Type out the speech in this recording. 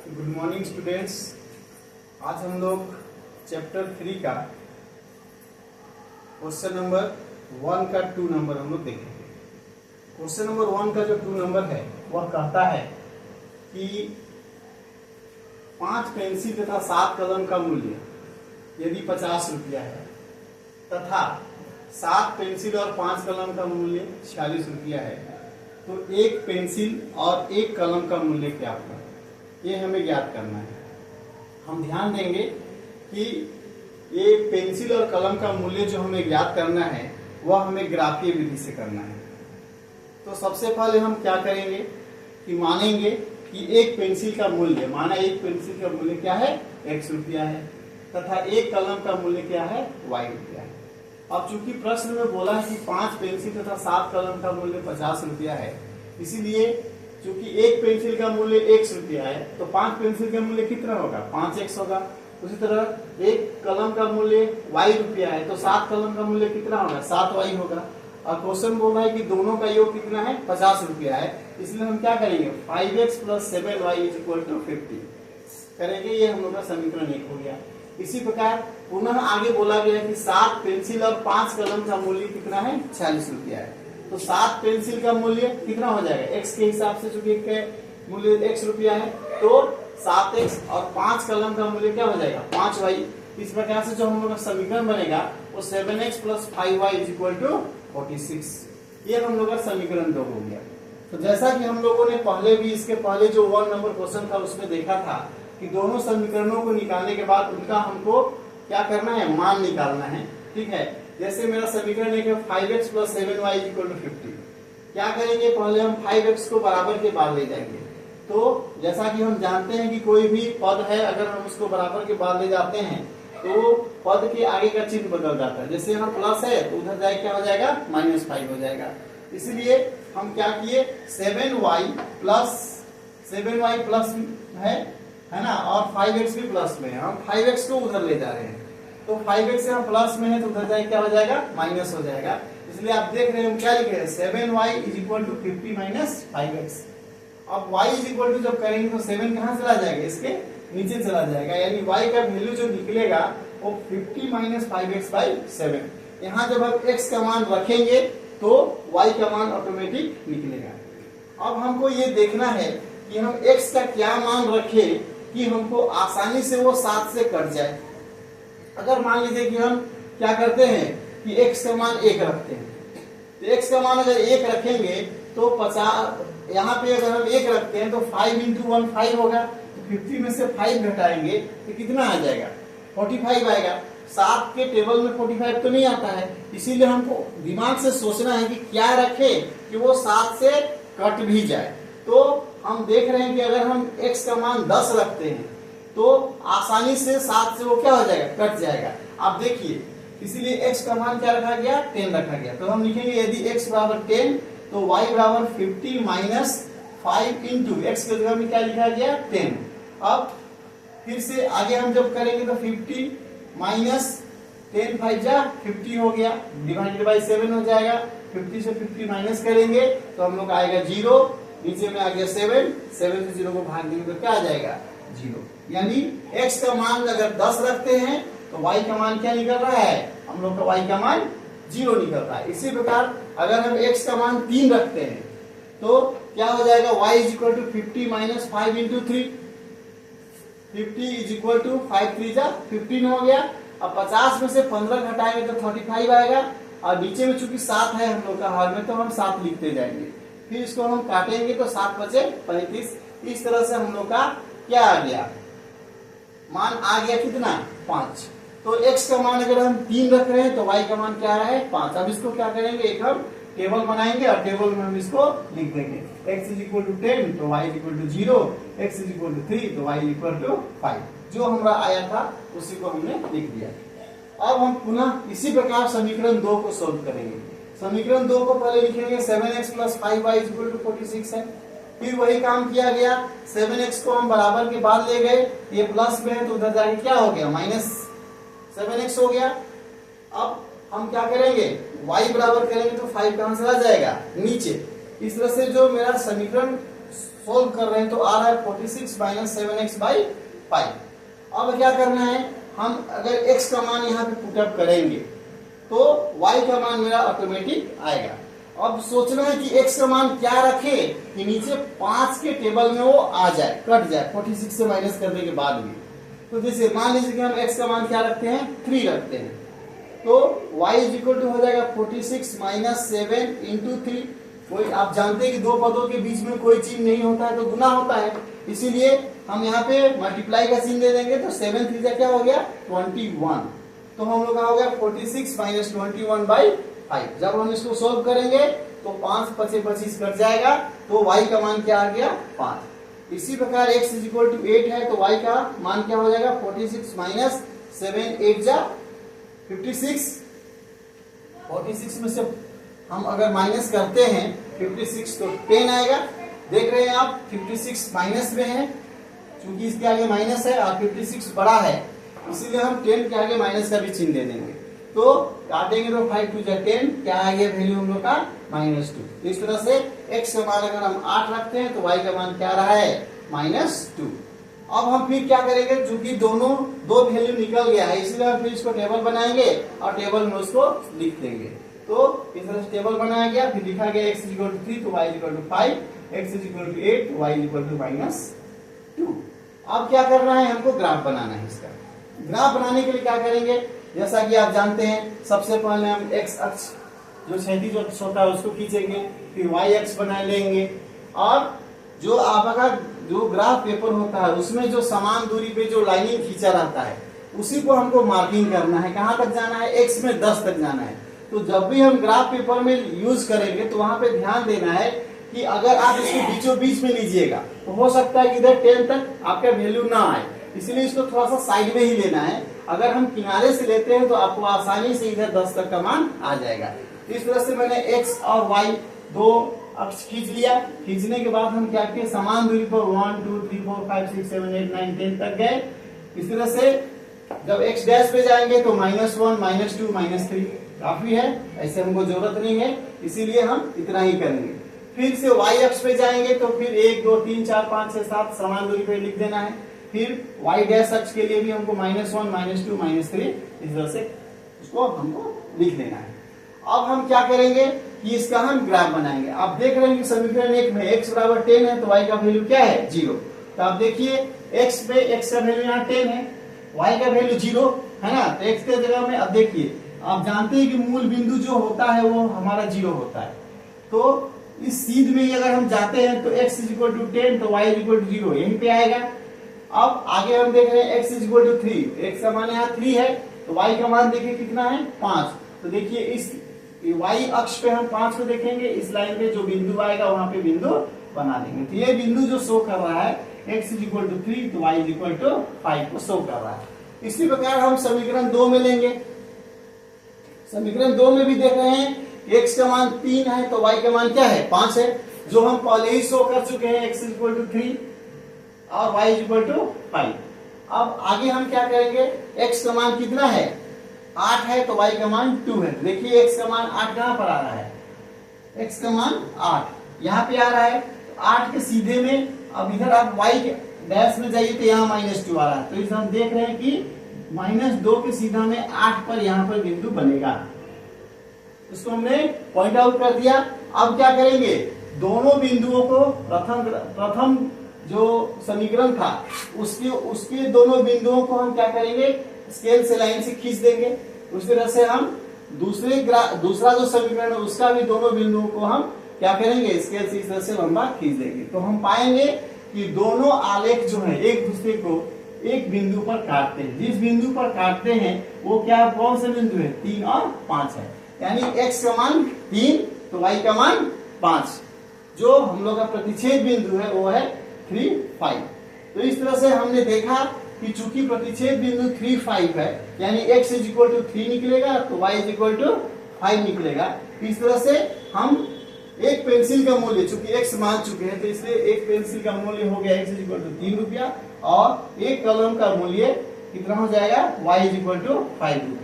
Good morning students. आज हम लोग चैप्टर 3 का क्वेश्चन नंबर 1 का 2 नंबर हम लोग देखेंगे। क्वेश्चन नंबर 1 का जो 2 नंबर है वह कहता है कि 5 पेंसिल तथा 7 कलम का मूल्य यदि 50 रुपया है तथा 7 पेंसिल और 5 कलम का मूल्य 46 रुपया है, तो एक पेंसिल और एक कलम का मूल्य क्या होगा, ये हमें ज्ञात करना है। हम ध्यान देंगे कि ये पेंसिल और कलम का मूल्य जो हमें ज्ञात करना है वह हमें ग्राफीय विधि से करना है। तो सबसे पहले हम क्या करेंगे कि मानेंगे कि एक पेंसिल का मूल्य, माना एक पेंसिल का मूल्य क्या है, x रुपया है तथा एक कलम का मूल्य क्या है, y रुपया है। अब चूंकि प्रश्न में बोला है कि 5 पेंसिल तथा 7 कलम का मूल्य 50 रुपया है, इसीलिए चूंकि एक पेंसिल का मूल्य x रुपया है तो 5 पेंसिल का मूल्य कितना होगा, 5x होगा। उसी तरह एक कलम का मूल्य y रुपया है तो 7 कलम का मूल्य कितना होगा, 7y होगा। और क्वेश्चन बोल रहा है कि दोनों का योग कितना है, 50 रुपया है, इसलिए हम क्या करेंगे, 5x + 7y = 50 करेंगे। ये हम लोग का समीकरण 1 हो गया। इसी प्रकार पुनः आगे बोला गया है कि 7 पेंसिल और 5 कलम का मूल्य कितना है, 46 रुपया है। तो 7 पेंसिल का मूल्य कितना हो जाएगा, x के हिसाब से, चूंकि मूल्य x रुपया है तो 7x, और 5 कलम का मूल्य क्या हो जाएगा, 5y। इस प्रकार से जो हम लोग का समीकरण बनेगा वो 7x + 5y = 46। ये हम लोग का समीकरण 2 हो गया। तो जैसा कि हम लोगों ने पहले भी इसके पहले जो 1 नंबर क्वेश्चन था उसमें देखा था कि दोनों समीकरणों को निकालने के बाद उनका हमको क्या करना है, मान निकालना है। ठीक है, जैसे मेरा समीकरण है 5x + 7y = 50। क्या करेंगे, पहले हम 5x को बराबर के बाद ले जाएंगे। तो जैसा कि हम जानते हैं कि कोई भी पद है अगर हम उसको बराबर के बाद ले जाते हैं तो पद के आगे का चिन्ह बदल जाता है। जैसे यहाँ प्लस है तो उधर जाए क्या हो जाएगा, -5 हो जाएगा। इसलिए हम क्या किए, 7y प्लस है ना, और 5x भी प्लस में है, हम 5x को उधर ले जा रहे हैं। तो 5x से हम प्लस में है तो उधर जाए क्या हो जाएगा, माइनस हो जाएगा। इसलिए आप देख रहे हैं हम क्या लिखे हैं, 7y = 50 - 5x। अब y = जब करेंगे तो 7 कहाँ चला जाएगा, इसके नीचे चला जाएगा, यानी y का वैल्यू जो निकलेगा वो 50 - 5x/7। यहाँ जब हम x का मान रखेंगे तो y का मान ऑटोमेटिक निकलेगा। अब हमको ये देखना है कि हम x का क्या मान रखें कि हमको आसानी से वो 7 से कट जाए। अगर मान लीजिए कि हम क्या करते हैं कि x का मान 1 रखते हैं, तो x का मान अगर 1 रखेंगे तो 50, यहाँ पे अगर हम 1 रखते हैं तो 5 × 1 5 होगा, तो 50 में से 5 घटाएंगे तो कितना आ जाएगा, 45 आएगा। 7 के टेबल में 45 तो नहीं आता है, इसीलिए हमको दिमाग से सोचना है कि क्या रखें कि वो 7 से कट भी जाए। तो हम देख रहे हैं कि अगर हम x का मान 10 रखते हैं तो आसानी से 7 से वो क्या हो जाएगा, कट जाएगा। आप देखिए, इसीलिए x का मान क्या रखा गया, 10 रखा गया। तो हम लिखेंगे यदि x = 10 तो y = 50 - 5 × x के जगह में क्या लिखा गया, 10। अब फिर से आगे हम जब करेंगे तो 50 - 10 5 जा 50 हो गया, /7 हो जाएगा। 50 से 50 माइनस करेंगे तो हम लोग आएगा 0, नीचे में आ गया 7 से 0 को भाग देंगे तो क्या आ जाएगा, 0। यानी x का मान अगर 10 रखते हैं तो y का मान क्या निकल रहा है, हम लोग का y का मान 0 निकल रहा है। इसी प्रकार अगर हम x का मान 3 रखते हैं तो क्या हो जाएगा, y = 50 - 5 × 3, 50 = 5 3 जा 15 हो गया। अब 50 में से 15 घटाएंगे तो 35 आएगा, और नीचे में चूंकि 7 है हम लोग का हाल में तो हम 7 लिखते जाएंगे। फिर इसको हम काटेंगे तो 7 बचे 35। इस तरह से हम लोग का क्या आ गया, मान आ गया कितना, 5। तो x का मान अगर हम 3 रख रहे हैं तो y का मान क्या है, 5। अब इसको क्या करेंगे, एक हम टेबल बनाएंगे और टेबल में हम इसको लिख देंगे, x = 10 तो y = 0, x = 3 तो y = 5। जो हमारा आया था उसी को हमने लिख दिया। अब हम पुनः इसी प्रकार समीकरण 2 को सोल्व करेंगे। समीकरण 2 को पहले लिखेंगे 7x + 5y = 46 है। फिर वही काम किया गया, 7x को हम बराबर के बाद ले गए, ये प्लस में है तो उधर जाके क्या हो गया, -7x हो गया। अब हम क्या करेंगे, y बराबर करेंगे तो 5 कहां से आ जाएगा, नीचे। इस तरह से जो मेरा समीकरण सोल्व कर रहे हैं तो आ रहा है 46 माइनस 7x बाई 5। अब क्या करना है, हम अगर x का मान यहाँ पे पुटअप करेंगे तो y का मान मेरा ऑटोमेटिक आएगा। अब सोचना है कि x का मान क्या रखे कि नीचे 5 के टेबल में वो आ जाए, कट जाए 46 से माइनस करने के बाद भी। तो जैसे मान लीजिए कि हम x का मान क्या रखते हैं, 3 रखते हैं, तो y इज इक्वल टू हो जाएगा 46 माइनस 7 इंटू 3। कोई आप जानते हैं कि दो पदों के बीच में कोई चीज नहीं होता है तो गुना होता है, इसीलिए हम यहाँ पे मल्टीप्लाई का चिन्ह दे देंगे। तो 7 3 क्या हो गया 21, तो हम लोग का हो गया 46 माइनस 21 बाई 5। जब हम इसको सोल्व करेंगे तो 5 5 25 कट जाएगा, तो y का मान क्या आ गया 5। इसी प्रकार x इज इक्वल टू 8 है तो y का मान क्या हो जाएगा 46 माइनस 7 8 जा 56। 46 में से हम अगर माइनस करते हैं 56 तो 10 आएगा। देख रहे हैं आप 56 माइनस में है, क्योंकि इसके आगे माइनस है और 56 बड़ा है, इसीलिए हम 10 के आगे माइनस का भी चिन्ह दे देंगे। तो काटेंगे तो 5 2 10, क्या आ गया वैल्यू हम लोग का -2। इस तरह से x का मान अगर हम 8 रखते हैं तो y का मान क्या रहा है -2। अब हम फिर क्या करेंगे, चूंकि दोनों दो वैल्यू निकल गया है इसलिए हम फिर इसको टेबल बनाएंगे और टेबल में उसको लिख देंगे। तो इस तरह से टेबल बनाया गया, फिर लिखा गया x इक्वल टू 3 तो y equal to 5, x equal to 8 तो y इक्वल टू -2। अब क्या करना है, हमको ग्राफ बनाना है। इसका ग्राफ बनाने के लिए क्या करेंगे, जैसा कि आप जानते हैं सबसे पहले हम x अक्ष जो क्षैतिज अक्ष होता है उसको खींचेंगे, फिर y अक्ष बना लेंगे, और जो आपका जो ग्राफ पेपर होता है उसमें जो समान दूरी पे जो लाइनिंग खींचा रहता है उसी को हमको मार्किंग करना है। कहाँ तक जाना है, x में 10 तक जाना है। तो जब भी हम ग्राफ पेपर में यूज करेंगे तो वहां पे ध्यान देना है कि अगर आप इसको बीचों बीच में लीजिएगा तो हो सकता है कि इधर 10 तक आपका वैल्यू ना आए, इसलिए इसको थोड़ा सा साइड में ही लेना है। अगर हम किनारे से लेते हैं तो आपको आसानी से इधर 10 तक का मान आ जाएगा। इस तरह से मैंने x और y दो अक्ष खींच लिया। खींचने के बाद हम क्या किए, समान दूरी पर 1 2 3 4 5 6 7 8 9 10 तक गए। इस तरह से जब x डैश पे जाएंगे तो -1 -2 -3 काफी है, ऐसे हमको जरूरत नहीं है, इसीलिए हम इतना ही करेंगे। फिर से y अक्ष पे जाएंगे तो फिर 1 2 3 4 5 6 7 समान दूरी पे लिख देना है। फिर y डैश अक्ष के लिए भी हमको -1 -2 -3 इस तरह से उसको हमको लिख देना है। अब हम क्या करेंगे कि इसका हम ग्राफ बनाएंगे। आप देख रहे हैं कि समीकरण 1 में x बराबर 10 है तो y का वैल्यू क्या है 0। तो आप देखिए x में x का वैल्यू यहाँ 10 है, y का वैल्यू 0 है ना, तो x के जगह में अब देखिए आप जानते हैं कि मूल बिंदु जो होता है वो हमारा 0 होता है। तो इस सीध में अगर हम जाते हैं तो x इक्वल टू 10 तो y इक्वल टू 0 यहीं पे आएगा। अब आगे हम देख रहे हैं x इक्वल टू 3, x का मान यहाँ 3 है तो y का मान देखिए कितना है 5। तो देखिए इस y अक्ष पे हम 5 को देखेंगे, इस लाइन पे जो बिंदु आएगा वहां पे बिंदु बना देंगे। तो ये बिंदु जो शो कर रहा है x इक्वल टू 3 तो y इक्वल टू 5 को शो कर रहा है। इसी प्रकार हम समीकरण 2 में लेंगे। समीकरण 2 में भी देख रहे हैं x का मान 3 है तो y का मान क्या है 5 है, जो हम पहले ही शो कर चुके हैं x इक्वल टू 3 और y इक्वल टू 5। अब आगे हम क्या करेंगे, x का मान कितना है 8 है तो y का मान 2 है। देखिए x का मान 8 कहां पर आ रहा है, x का मान 8 यहाँ पे आ रहा है, तो 8 के सीधे में अब इधर आप y के डैश में जाइए तो यहाँ -2 आ रहा है। तो इस हम देख रहे हैं कि -2 के सीधा में 8 पर यहाँ पर बिंदु बनेगा, इसको हमने पॉइंट आउट कर दिया। अब क्या करेंगे, दोनों बिंदुओं को प्रथम जो समीकरण था उसके दोनों बिंदुओं को हम क्या करेंगे, स्केल से लाइन से खींच देंगे। उस तरह से हम दूसरा जो समीकरण है उसका भी दोनों बिंदुओं को हम क्या करेंगे, स्केल से इस तरह से लंबा खींच देंगे। तो हम पाएंगे कि दोनों आलेख जो है एक दूसरे को एक बिंदु पर काटते हैं। जिस बिंदु पर काटते हैं वो क्या कौन से बिंदु है, 3 और 5 है। यानी x का मान 3 तो y का मान 5। जो हम लोग का प्रतिच्छेद बिंदु है वो है 3 5। तो इस तरह से हमने देखा कि चूंकि प्रतिच्छेद बिंदु 3 5 है यानी x इक्वल टू 3 निकलेगा तो y इक्वल टू 5 निकलेगा। इस तरह से हम एक पेंसिल का मूल्य, चूंकि x मान चुके हैं तो इसलिए एक पेंसिल का मूल्य हो गया x इक्वल टू 3 रुपया और एक कलम का मूल्य कितना हो जाएगा y इक्वल टू 5 रुपया।